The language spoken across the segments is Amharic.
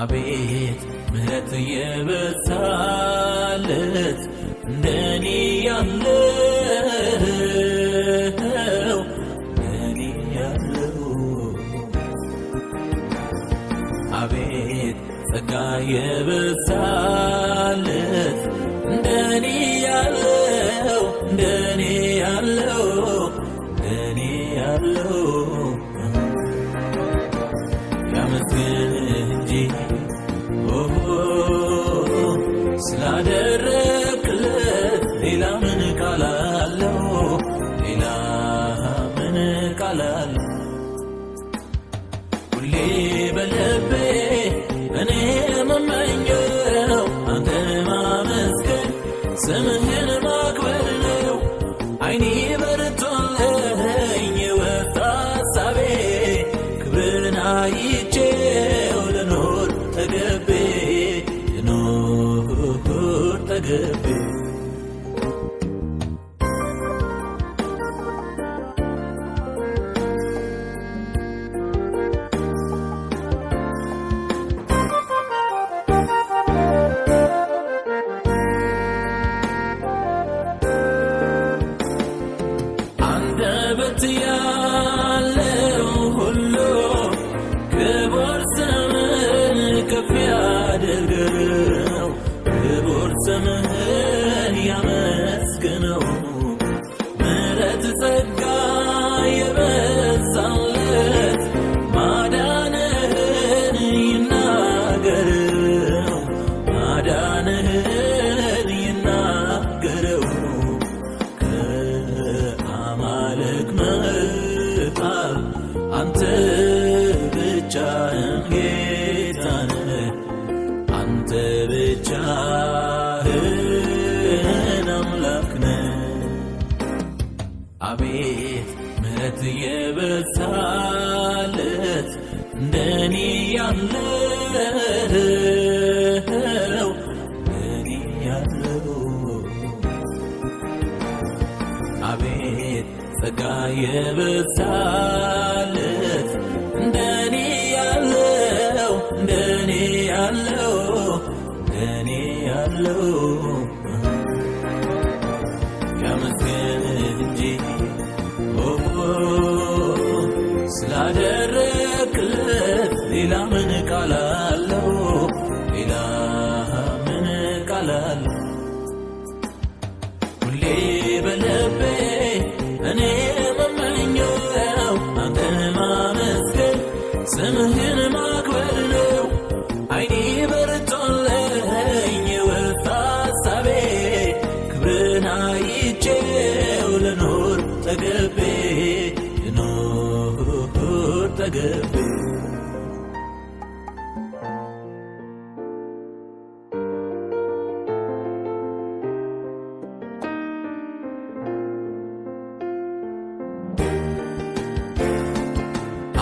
አቤት ምሕረት የበዛለት እንደኔ ያለው እንደኔ ያለው አቤት ጸጋ የበዛለት እንደኔ ያለው እንደኔ ያለው እንደኔ ያለው ያመስግን እንጂ ስላደረክለት ሌላ ምን ቃል አለው? ሌላ ምን ቃል አለው? ሁሌ በልቤ እኔ የምመኘው አንተን ማመስገን ስምህን ማክበር ነው። ዓይኔ በርቶልኝ የወጣ ሐሳቤ ክብርን አይቼው ልኖር ተገቤ ልኖር ተገቤ አንደበት ያለው ሁሉ ክቡር ስምህን ከፍ ያድርገው፣ ክቡር ስምህን ያመስግነው። ምሕረት ጸጋ የበዛለት ማዳንህን ይናገረው፣ ማዳንህን ይናገረው። ከአማልክ መሃል አንተ ብቻህን ጌታ ነህ፣ አንተ ብቻህን አምላክ ነህ። አቤት ምሕረት የበዛለት እንደኔ ያለው እንደኔ ያለው አቤት ጸጋ የበዛለት እንደኔ ያለው እንደኔ ያለው እንደኔ ያለው ያመስግን እንጂ ስላደረክለት ሌላ ምን ቃል አለው? ሌላ ምን ቃል አለው? ሁሌ በልቤ እኔ የምመኘው አንተን ማመስገን ስምህን ማክበር ነው። ዓይኔ በርቶልኝ የወጣ ሐሳቤ ክብርን አይቼው ልኖር ተገቤ ልኖር ተገቤ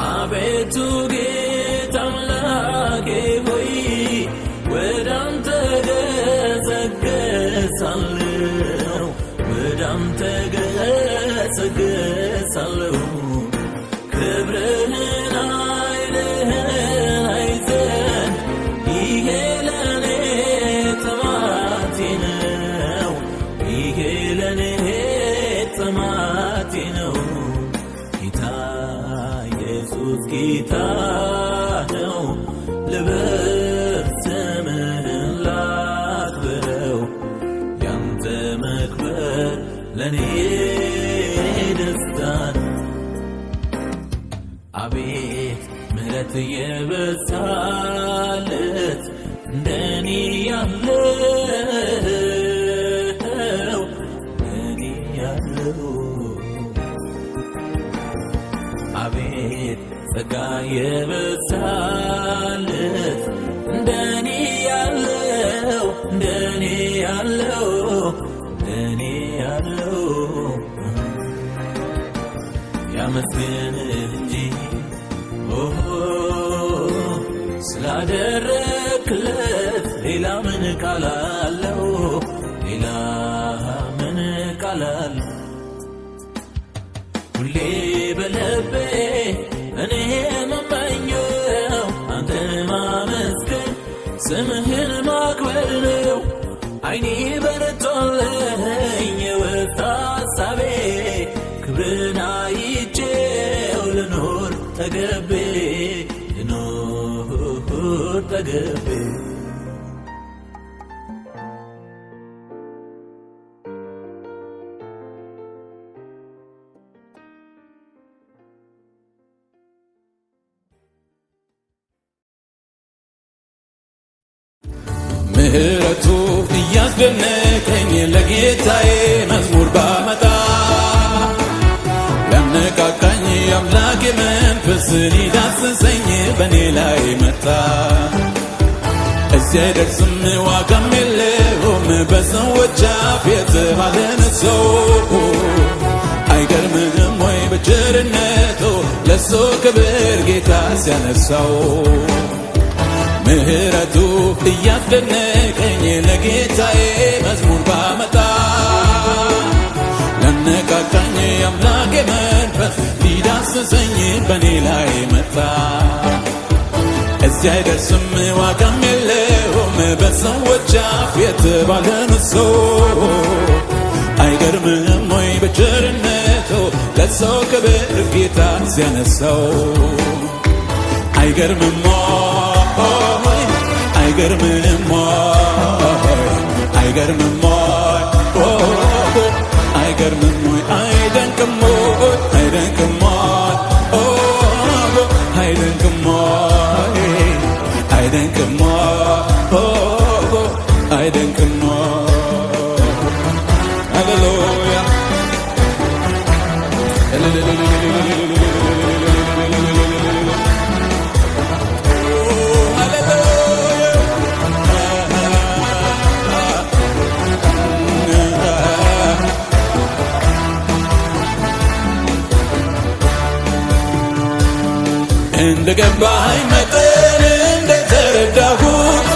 አቤቱ ጌታ አምላኬ ሆይ ወደ አንተ ገሰግሳለሁ፣ ወደ አንተ ገሰግሳለሁ። ክብርህን ኃይልህን አይ ዘንድ ይሄ ለኔ ጥማቴ ነው፣ ይሄ ለኔ ጥማቴ ነው። ጌታ ኢየሱስ ጌታ ነው፣ ልበል ስምህን ላክብረው። ያንተ መክበር ለኔ ደስታ ነው። አቤት ምሕረት የበዛለት እንደኔ ያለው እንደኔ ያለው አቤት ጸጋ የበዛለት እንደኔ ያለው እንደኔ ያለው እንደኔ ያለው ያመስግን እንጂ ስላደረክለት ሌላ ምን ቃል አለው? ሌላ ምን ቃል አለው? ሁሌ በልቤ እኔ የምመኘው አንተን ማመስገን ስምህን ማክበር ነው አይኔ በረቶልኝ የወጣ ሐሳቤ ክብርን አይቼው ልኖር ተገቤ ምህረቱ እያስደነቀኝ ለጌታዬ መዝሙር ባመጣ ያነቃቃኝ አምላኬ መንፈስ ሊዳስሰኝ በኔ ላይ መጣ። እዚያ አይደርስም ዋጋም የለውም በሰዎች አፍ የተባለን ሰው አይገርምም ወይ በቸርነቱ ለሱ ክብር ጌታ ሲያነሳው ምህረቱ እያስደነቀኝ ለጌታዬ መዝሙር ባመጣ ያነቃቃኝ አምላኬ መንፈስ ሊዳስሰኝ በኔ ላይ መጣ። እዚያ አይደርስም ዋጋም የለውም በሰዎች አፍ የተባለን ሰው አይገርምም ወይ በቸርነቱ ለሰው ክብር ጌታ ሲያነሳው አይገርምም ወይ አይገርምም ወይ አይገርምም ወይ አይገርምም ወይ አይደንቅም ወይ አይደንቅም ወይ አይደንቅም ወይ አይደንቅም ወይ አይደንቅም ሃሌሉያ እንደገባኝ መጠን እንደተረዳሁት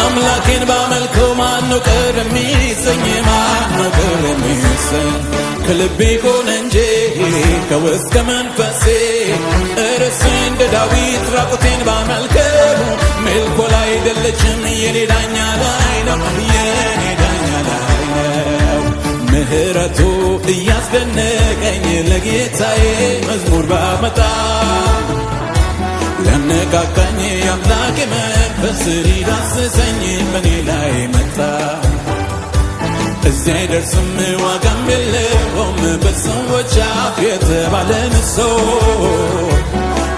አምላኬን ባመልከው ማነው ቅር የሚሰኝ? ማነው ቅር የሚሰኝ? ከልቤ ሆነ እንጂ ከውስጥ ከመንፈሴ እርሱ እንደ ዳዊት ራቁቴን ባመልከው ሜልኮል አይደለችም የኔ ዳኛ ላይ ነው የኔ ዳኛ ላይ ነው። ምህረቱ እያስደነቀኝ ለጌታዬ መዝሙር ባመጣ ያነቃቃኝ አምላኬ መንፈስ ሊዳስሰኝ በኔ ላይ መጣ። እዚያ አይደርስም ዋጋም የለውም በሰዎች አፍ የተባለን ሰው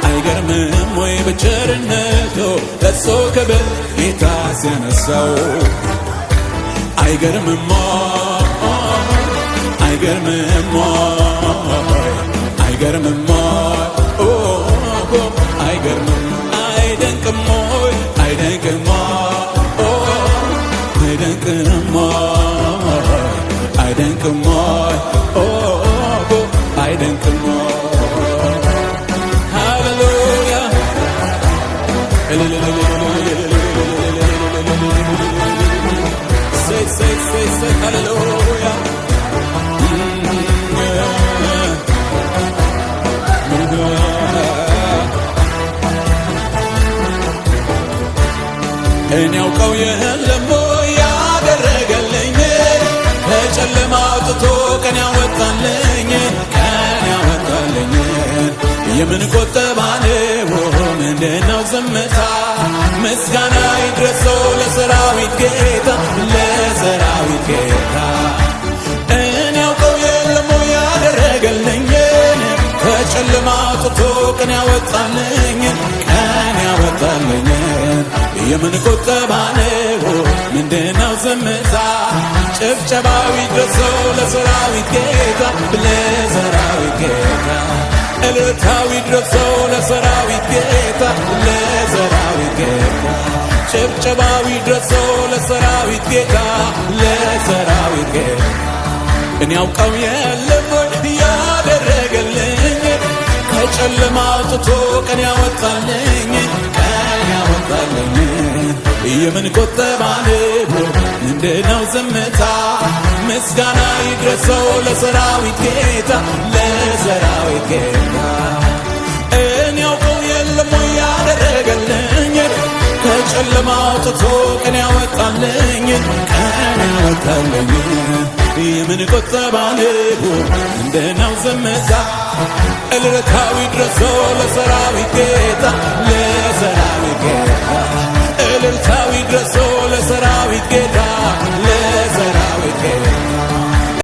አይገርምም ወይ በቸርነቱ ለሱ ክብር ጌታ ሲያነሳው አይገርምም አይገርምም አይገርምም አይገርምም አይደንቅም ወይ አይደንቅም አይደንቅም አይደንቅም አይደንቅም ሃሌሉያ say ሃሌሉያ እኔ ያውቀው የለም ያደረገልኝ ከጨለማ አውጥቶ ቀን ያወጣልኝ የምን ቆጠባ ነው ምንድነው ዝምታ? ምስጋና ይድረሰው ለሰራዊት ጌታ ለሰራዊት ጌታ። እኔ ያውቀው የለም ያደረገልኝ ከጨለማ አውጥቶ ቀን ያወጣልኝ የምን ቆጠባ ነው ምንድነው ዝምታ? ጭብጨባው ይድረሰው ለሰራዊት ጌታ ለሰራዊት ጌታ። እልልታው ይድረሰው ለሰራዊት ጌታ ለሰራዊት ጌታ። ጭብጨባው ይድረሰው ለሰራዊት ጌታ ለሰራዊት ጌታ። እኔ ያውቀው የለም ያደረገልኝ ከጨለማ አውጥቶ ቀን ያወጣልኝ የምን ቆጠባ ነው ምንድነው ዝምታ? ምስጋና ይድረሰው ለሰራዊት ጌታ ለሰራዊት ጌታ። እኔ ያውቀው የለም ያደረገልኝ ከጨለማ አውጥቶ ያወጣልኝ ቀን ያወጣልኝ የምን ቁጠባ ነው እንደናው ዘመታ እልልታዊ ድረሶ ለሰራዊት ጌታ ለሰራዊት ጌታ እልልታዊ ድረሶ ለሰራዊት ጌታ ለሰራዊት ጌታ